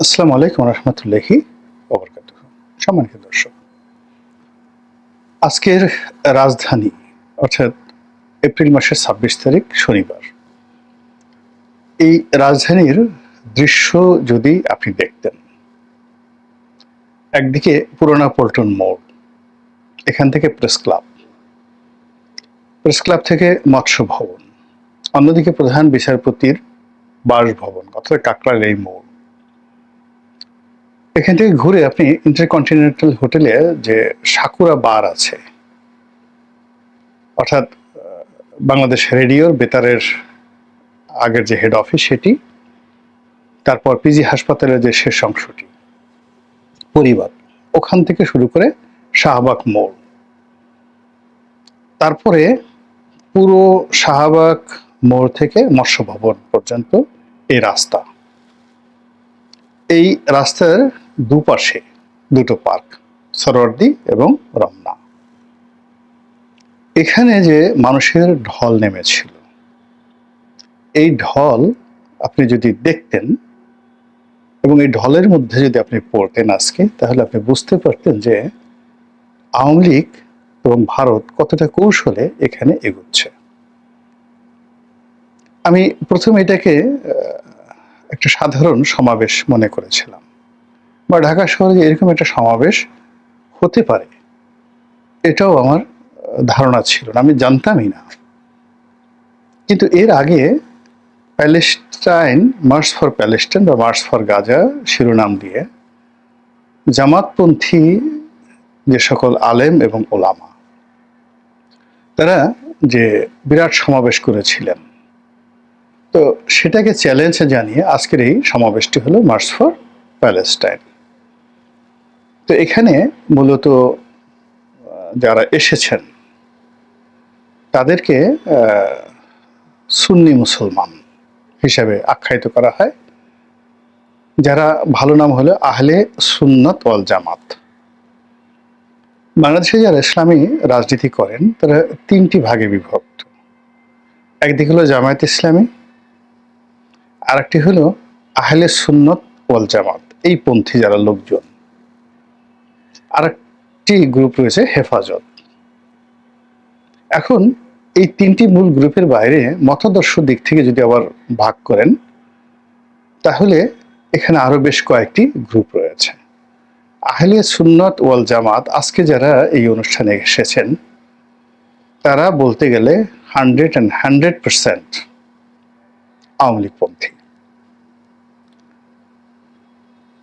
আসসালামু আলাইকুম রহমতুল্লাহি ওবরকাতুহু। সম্মানিত দর্শক, আজকের রাজধানী অর্থাৎ এপ্রিল মাসের ২৬ তারিখ শনিবার, এই রাজধানীর দৃশ্য যদি আপনি দেখতেন, একদিকে পুরোনো পল্টন মোড়, এখান থেকে প্রেস ক্লাব থেকে মৎস্য ভবন, অন্যদিকে প্রধান বিচারপতির বাসভবন অর্থাৎ কাকরাইল এই মোড়। এখান থেকে ঘুরে আপনি ইন্টারকন্টিনেন্টাল হোটেলে যে সাকুরা বার আছে, অর্থাৎ বাংলাদেশ রেডিওর বেতারের আগের যে হেড অফিস সেটি, তারপর পিজি হাসপাতালের যে শেষ অংশটি পরিবার, ওখান থেকে শুরু করে শাহবাগ মোড়, তারপরে পুরো শাহবাগ মোড় থেকে মৎস্য ভবন পর্যন্ত এই রাস্তা। এই রাস্তার দুপাশে দুটো পার্ক, সরোয়ার্দী এবং রমনা। এখানে যে মানুষের ঢল নেমেছিল, এই ঢল আপনি যদি দেখতেন এবং এই ঢলের মধ্যে যদি আপনি পড়তেন আজকে, তাহলে আপনি বুঝতে পারতেন যে আওয়ামী লীগ এবং ভারত কতটা কৌশলে এখানে এগুচ্ছে। আমি প্রথমে এটাকে একটা সাধারণ সমাবেশ মনে করেছিলাম, বা ঢাকা শহরে এরকম একটা সমাবেশ হতে পারে এটাও আমার ধারণা ছিল না, আমি জানতামই না। কিন্তু এর আগে প্যালেস্টাইন মার্চ ফর প্যালেস্টাইন বা মার্চ ফর গাজা শিরোনাম দিয়ে জামাতপন্থী যে সকল আলেম এবং ওলামা, তারা যে বিরাট সমাবেশ করেছিলেন, তো সেটাকে চ্যালেঞ্জ জানিয়ে আজকের এই সমাবেশটি হলো মার্চ ফর প্যালেস্টাইন। তো এখানে মূলত যারা এসেছেন তাদেরকে সুন্নি মুসলমান হিসাবে আখ্যায়িত করা হয়, যারা ভালো নাম হলো আহলে সুন্নত ওয়াল জামাত। বাংলাদেশে যারা ইসলামী রাজনীতি করেন তারা তিনটি ভাগে বিভক্ত। একদিকে হলো জামায়াত ইসলামী, আরেকটি হলো আহলে সুন্নত ওয়াল জামাত, এই পন্থী যারা লোকজন, আরেকটি গ্রুপ রয়েছে হেফাজত। এখন এই তিনটি মূল গ্রুপের বাইরে মতাদর্শ দিক থেকে যদি আবার ভাগ করেন, তাহলে এখানে আরো বেশ কয়েকটি গ্রুপ রয়েছে। আহলে সুন্নত ওয়াল জামাত আজকে যারা এই অনুষ্ঠানে এসেছেন, তারা বলতে গেলে 100% আওয়ামী লীগপন্থী।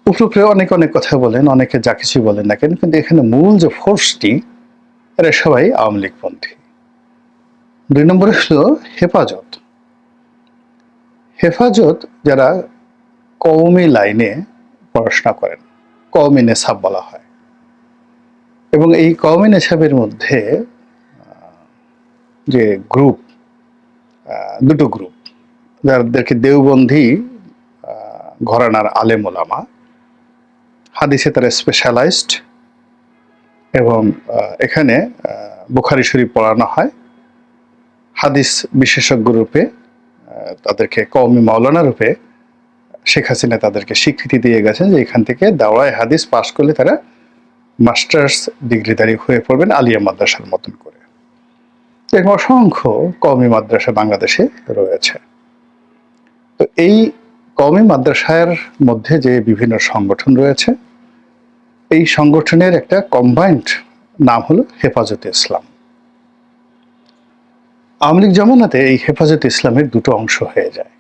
উপরে অনেক অনেক কথা বলেন, অনেকে যা কিছু বলেন না কেন, কিন্তু এখানে মূল যে ফোর্সটি, এরা সবাই আওয়ামী লীগপন্থী। ২ নম্বরে হলো হেফাজত। হেফাজত যারা কওমি লাইনে পড়াশোনা করেন, কওমি নেসাব বলা হয়, এবং এই কওমি নেসাবের মধ্যে যে গ্রুপ, দুটো গ্রুপ, যাদেরকে দেওবন্দী ঘরানার আলেম ওলামা, হাদিসে তারা স্পেশালাইজড, এবং এখানে বুখারী শরীফ পড়ানো হয়। হাদিস বিশেষজ্ঞ রূপে তাদেরকে কওমি মাওলানা রূপে শেখ হাসিনা তাদেরকে স্বীকৃতি দিয়ে গেছেন যে এখান থেকে দাওরায়ে হাদিস পাশ করলে তারা মাস্টার্স ডিগ্রিধারী হয়ে পড়বেন আলিয়া মাদ্রাসার মতন করে। এবং অসংখ্য কওমি মাদ্রাসা বাংলাদেশে রয়েছে। তো এই কওমি মাদ্রাসার মধ্যে যে বিভিন্ন সংগঠন রয়েছে, এই সংগঠনের একটা কম্বাইন্ড নাম হলো হেফাজতে ইসলাম। আওয়ামী লীগ জমানাতে এই হেফাজতে ইসলামের দুটো অংশ হয়ে যায়।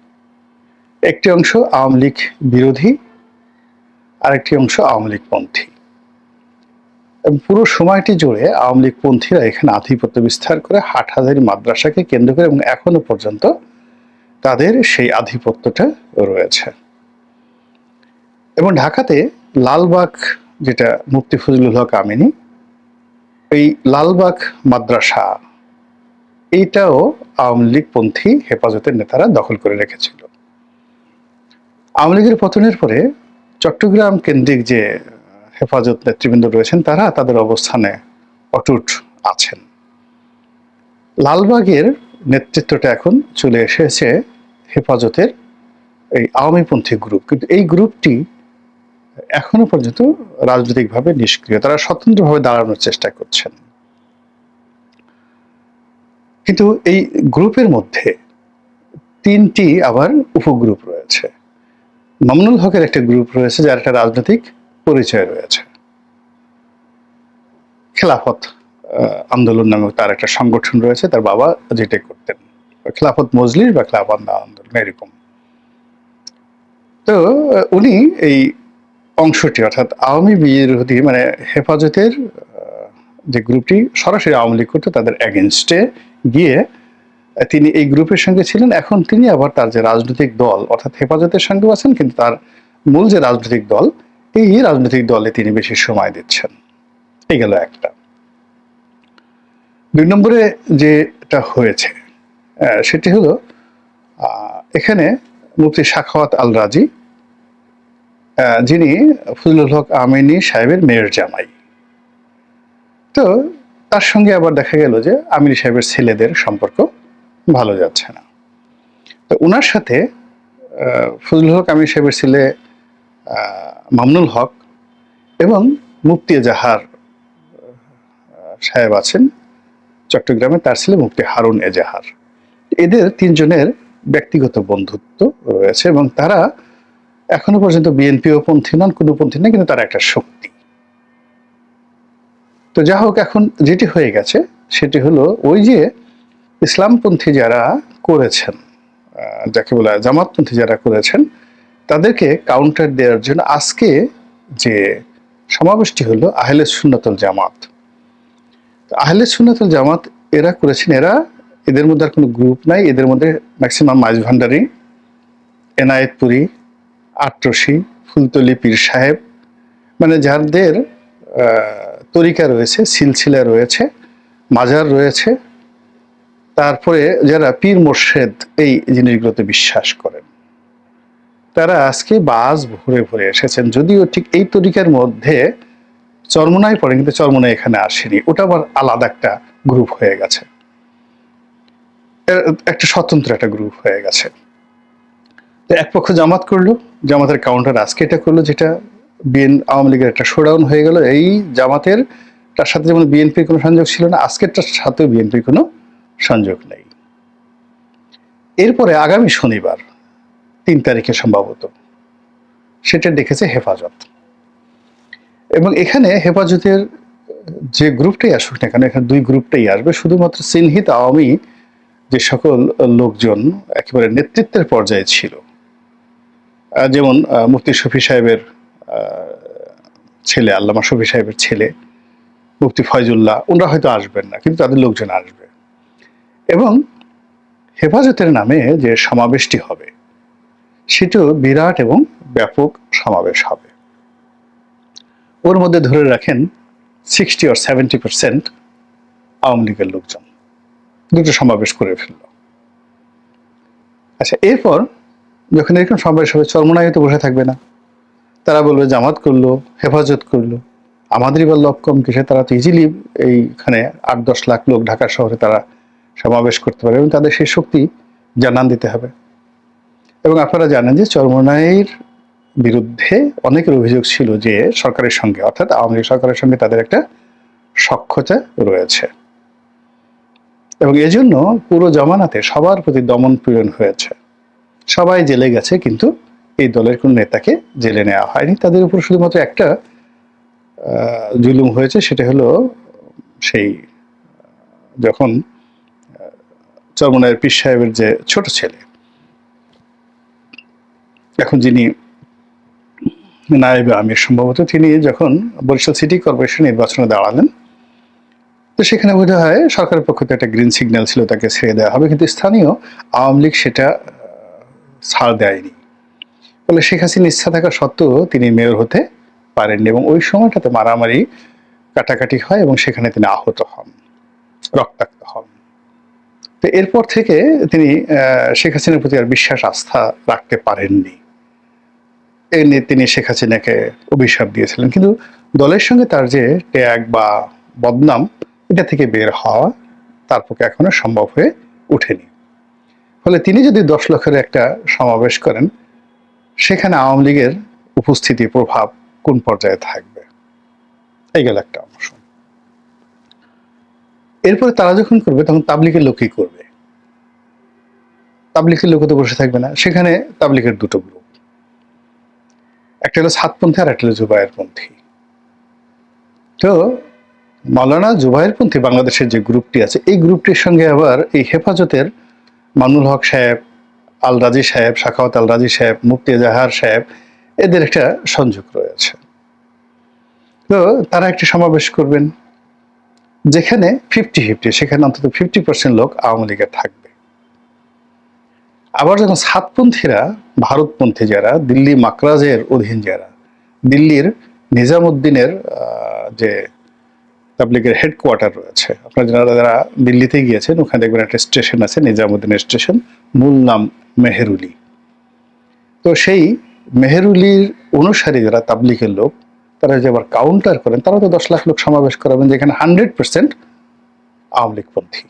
একটি অংশ আওয়ামী লীগ বিরোধী, আরেকটি অংশ আওয়ামী লীগপন্থী। এবং পুরো সময়টি জুড়ে আওয়ামী লীগপন্থীরা এখানে আধিপত্য বিস্তার করে হাটহাজারী মাদ্রাসাকে কেন্দ্র করে, এবং এখনো পর্যন্ত তাদের সেই আধিপত্যটা রয়েছে। এবং ঢাকাতে লালবাগ, যেটা মুফতি ফজলুল হক আমিনী, এই লালবাগ মাদ্রাসা, এইটাও আওয়ামী লীগপন্থী হেফাজতের নেতারা দখল করে রেখেছিল। আওয়ামী লীগের পতনের পরে চট্টগ্রাম কেন্দ্রিক যে হেফাজত নেতৃবৃন্দ রয়েছেন, তারা তাদের অবস্থানে অটুট আছেন। লালবাগের নেতৃত্বটা এখন চলে এসেছে হেফাজতের এই আওয়ামীপন্থী গ্রুপ, কিন্তু এই গ্রুপটি এখনো পর্যন্ত রাজনৈতিকভাবে নিষ্ক্রিয়, তারা স্বতন্ত্রভাবে দাঁড়ানোর চেষ্টা করছেন। কিন্তু এই গ্রুপের মধ্যে 3টি আবার উপগ্রুপ রয়েছে। মামুনুল হকের একটা গ্রুপ রয়েছে যার একটা রাজনৈতিক পরিচয় রয়েছে, খেলাফত আন্দোলন নামে তার একটা সংগঠন রয়েছে, তার বাবা যেটা করতেন, খেলাফত মজলিস বা খেলাফত আন্দোলন এরকম। তো উনি এই অংশটি অর্থাৎ আওয়ামী বিরোধী মানে হেফাজতের যে গ্রুপটি সরাসরি আওয়ামী লীগ করতো তাদের এগেনস্টে গিয়ে তিনি এই গ্রুপের সঙ্গে ছিলেন। এখন তিনি আবার তার যে রাজনৈতিক দল অর্থাৎ হেফাজতের সঙ্গেও আছেন, কিন্তু তার মূল যে রাজনৈতিক দল, এই রাজনৈতিক দলে তিনি বেশি সময় দিচ্ছেন। এই গেল একটা। 2 নম্বরে যেটা হয়েছে সেটি হলো এখানে মুফতি সাখাওয়াত আল রাজি, যিনি ফজলুল হক আমিনী সাহেবের মেয়ের জামাই। তো তার সঙ্গে আবার দেখা গেল যে আমিনী সাহেবের ছেলেদের সম্পর্ক ভালো যাচ্ছে না। তো ওনার সাথে ফজলুল হক আমিনী সাহেবের ছেলে মামুনুল হক এবং মুফতি এজাহার সাহেব আছেন চট্টগ্রামে, তার ছেলে মুফতি হারুন এজাহার। এদের 3 জনের ব্যক্তিগত বন্ধুত্ব রয়েছে এবং তারা এখনো পর্যন্ত বিএনপিও পন্থী নন, কোনো পন্থী না, কিন্তু তারা একটা শক্তি। তো যা হোক, এখন যেটি হয়ে গেছে সেটি হলো ওই যে ইসলামপন্থী যারা করেছেন, যাকে বলা জামাতপন্থী যারা করেছেন, তাদেরকে কাউন্টার দেওয়ার জন্য আজকে যে সমাবেশটি হলো আহলে সুন্নাতুল জামাত। আহলে সুন্নাতুল জামাত এরা করেছেন, এদের মধ্যে আর কোনো গ্রুপ নাই, এদের মধ্যে ম্যাক্সিমাম মাইজ ভান্ডারি, এনায়েতপুরি, আটরশি, ফুলতলি পীর সাহেব, মানে যাদের তরিকা রয়েছে, সিলসিলা রয়েছে, মাজার রয়েছে, তারপরে যারা পীর মোর্শেদ এই জিনিসগুলোতে বিশ্বাস করেন, তারা আজকে বাস ভরে ভরে এসেছেন। যদিও ঠিক এই তরিকার মধ্যে চরমোনাই পড়ে, কিন্তু চরমোনাই এখানে আসেনি, ওটা আবার আলাদা একটা গ্রুপ হয়ে গেছে, একটা স্বতন্ত্র একটা গ্রুপ হয়ে গেছে। তো এক পক্ষ জামাত করলো, জামাতের কাউন্টার আজকে এটা করলো, যেটা আওয়ামী লীগের একটা শোডাউন হয়ে গেল। এই জামাতের তার সাথে যেমন বিএনপির কোনো সংযোগ ছিল না, আজকেরটার সাথেও বিএনপির কোনো সংযোগ নেই। এরপরে আগামী শনিবার 3 তারিখে সম্ভবত সেটা ডেকেছে হেফাজত, এবং এখানে হেফাজতের যে গ্রুপটাই আসুক না কেন, এখানে 2 গ্রুপটাই আসবে। শুধুমাত্র চিহ্নিত আওয়ামী যে সকল লোকজন একেবারে নেতৃত্বের পর্যায়ে ছিল, যেমন মুফতি শফি সাহেবের ছেলে, আল্লামা শফি সাহেবের ছেলে মুফতি ফয়জুল্লাহ, ওনারা হয়তো আসবেন না, কিন্তু তাদের লোকজন আসবে। এবং হেফাজতের নামে যে সমাবেশটি হবে সেটিও বিরাট এবং ব্যাপক সমাবেশ হবে। ওর মধ্যে ধরে রাখেন 60 or 70% আওয়ামী লীগের লোকজন 2টো সমাবেশ করে ফেলল। আচ্ছা, এরপর যখন এরকম সমাবেশ হবে, চরমোনাই তো বসে থাকবে না, তারা বলবে জামাত করলো, হেফাজত করলো, আমাদেরই বা লোক কম কিসে, তারা তো ইজিলি এইখানে 8-10 লাখ লোক ঢাকা শহরে তারা সমাবেশ করতে পারে, এবং তাদের সেই শক্তি জানান দিতে হবে। এবং আপনারা জানেন যে চরমোনাইয়ের বিরুদ্ধে অনেকের অভিযোগ ছিল যে সরকারের সঙ্গে, অর্থাৎ আওয়ামী লীগ সরকারের সঙ্গে তাদের একটা সখ্যতা রয়েছে, এবং এজন্য পুরো জমানাতে সবার প্রতি দমন পীড়ন হয়েছে, সবাই জেলে গেছে, কিন্তু এই দলের কোন নেতাকে জেলে নেওয়া হয়নি। তাদের উপর শুধুমাত্র একটা জুলুম হয়েছে, সেটা হলো সেই যখন চরমোনাইয়ের পীর সাহেবের যে ছোট ছেলে, এখন যিনি নায়েবে আমির সম্ভবত, তিনি যখন বরিশাল সিটি কর্পোরেশন নির্বাচনে দাঁড়ালেন, তো সেখানে বোধ হয় সরকারের পক্ষ থেকে একটা গ্রিন সিগন্যাল ছিল তাকে ছেড়ে দেওয়া হবে, কিন্তু স্থানীয় আওয়ামী লীগ সেটা ছাড় দেয়নি। ফলে শেখ হাসিনার ইচ্ছা থাকা সত্ত্বেও তিনি মেয়র হতে পারেননি, এবং ওই সময়টাতে মারামারি কাটাকাটি হয় এবং সেখানে তিনি আহত হন, রক্তাক্ত হন। তো এরপর থেকে তিনি শেখ হাসিনার প্রতি আর বিশ্বাস আস্থা রাখতে পারেননি, এই নিয়ে তিনি শেখ হাসিনাকে অভিশাপ দিয়েছিলেন। কিন্তু দলের সঙ্গে তার যে ট্যাগ বা বদনাম, এটা থেকে বের হওয়া তার পক্ষে এখনো সম্ভব হয়ে ওঠেনি। ফলে তিনি যদি 10 লক্ষের একটা সমাবেশ করেন, সেখানে আওয়ামী লীগের উপস্থিতি, প্রভাব কোন পর্যায়ে থাকবে। এই গেল একটা অংশ। এরপরে তারা যখন করবে তখন তাবলিগের লোকই করবে। তাবলিগের লোক তো বসে থাকবে না, সেখানে তাবলিগের দুটো গ্রুপ, একটা হলো সাতপন্থী আর একটা হলো জুবায়েরপন্থী। তো মাওলানা জুবায়েরপন্থী বাংলাদেশের যে গ্রুপটি আছে, এই গ্রুপটির সঙ্গে আবার এই হেফাজতের মামুনুল হক সাহেব, আল রাজি সাহেব, সাখাওয়াত আল রাজি সাহেব, মুফতি এজাহার সাহেব, এদের একটা সংযোগ রয়েছে। তো তারা একটি সমাবেশ করবেন যেখানে 50-50, সেখানে অন্তত 50% লোক আওয়ামী লীগের থাকবে। আবার যখন সাতপন্থীরা, ভারতপন্থী যারা, দিল্লি মাকরাজের অধীন যারা, দিল্লির নিজামুদ্দিনের যে তাবলিগের হেডকোয়ার্টার রয়েছে, আপনারা যারা দিল্লিতে গিয়েছেন ওখানে দেখবেন একটা স্টেশন আছে, নিজামুদ্দিনের স্টেশন, মূল নাম মেহেরুলি। তো সেই মেহেরুলির অনুসারী যারা তাবলিগের লোক, তারা যে আবার কাউন্টার করেন, তারা তো 10 লাখ লোক সমাবেশ করাবেন যেখানে 100% আওয়ামী লীগপন্থী।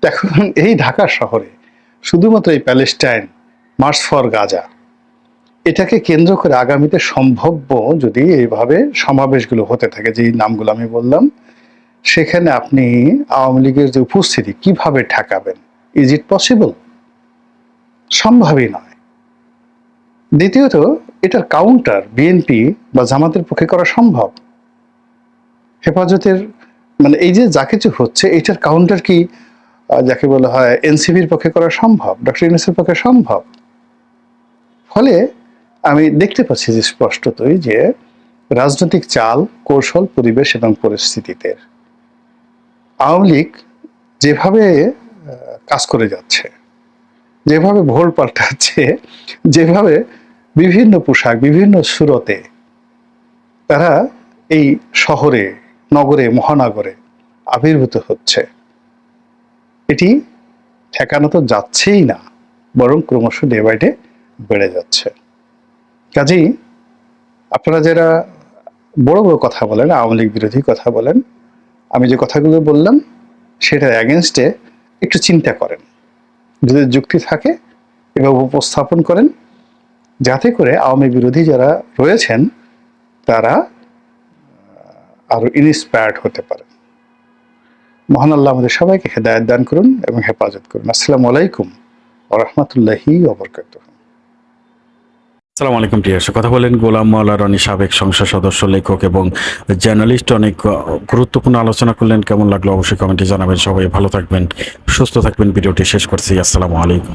এখন এই ঢাকা শহরে শুধুমাত্র এই প্যালেস্টাইন, মার্চ ফর গাজা, এটাকে কেন্দ্র করে আগামীতে সম্ভাব্য যদি এইভাবে সমাবেশগুলো হতে থাকে, যে নামগুলো আমি বললাম, সেখানে আপনি আওয়ামী লীগের যে উপস্থিতি কিভাবে ঠেকাবেন? Is it possible? সম্ভবই নয়। দ্বিতীয়ত, এটার কাউন্টার বিএনপি বা জামাতের পক্ষে করা সম্ভব? হেফাজতের মানে এই যে যা কিছু হচ্ছে, এটার কাউন্টার কি যাকে বলা হয় এনসিপির পক্ষে করা সম্ভব? ডক্টর ইউনূসের পক্ষে সম্ভব? ফলে আমি দেখতে পাচ্ছি যে স্পষ্টতই যে রাজনৈতিক চাল, কৌশল, পরিবেশ এবং পরিস্থিতিতে আওয়ামী লীগ যেভাবে কাজ করে যাচ্ছে, যেভাবে ভোল পাল্টাচ্ছে, যেভাবে বিভিন্ন পোশাক, বিভিন্ন সুরতে তারা এই শহরে, নগরে, মহানগরে আবির্ভূত হচ্ছে, এটি ঠেকানো তো যাচ্ছেই না, বরং ক্রমশ ডে বাই ডে বেড়ে যাচ্ছে। কাজেই আপনারা যারা বড় বড় কথা বলেন, আওয়ামী লীগ বিরোধী কথা বলেন, আমি যে কথাগুলো বললাম সেটার অ্যাগেনস্টে একটু চিন্তা করেন, যদি যুক্তি থাকে এভাবে উপস্থাপন করেন, যাতে করে আওয়ামী বিরোধী যারা রয়েছেন তারা আরো ইন্সপায়ার্ড হতে পারে। মহান আল্লাহ আমাদের সবাইকে হেদায়েত দান করুন এবং হেফাজত করুন। আসসালামু আলাইকুম ওয়া রাহমাতুল্লাহি ওয়া বারাকাতুহু। আসসালামু আলাইকুম প্রিয় দর্শক, কথা বলেন গোলাম মাওলা রনি, সাবেক সংসদ সদস্য, লেখক এবং জার্নালিস্ট। অনেক গুরুত্বপূর্ণ আলোচনা করলেন। কেমন লাগলো অবশ্যই কমেন্টে জানাবেন। সবাই ভালো থাকবেন, সুস্থ থাকবেন। ভিডিওটি শেষ করছি। আসসালামু আলাইকুম।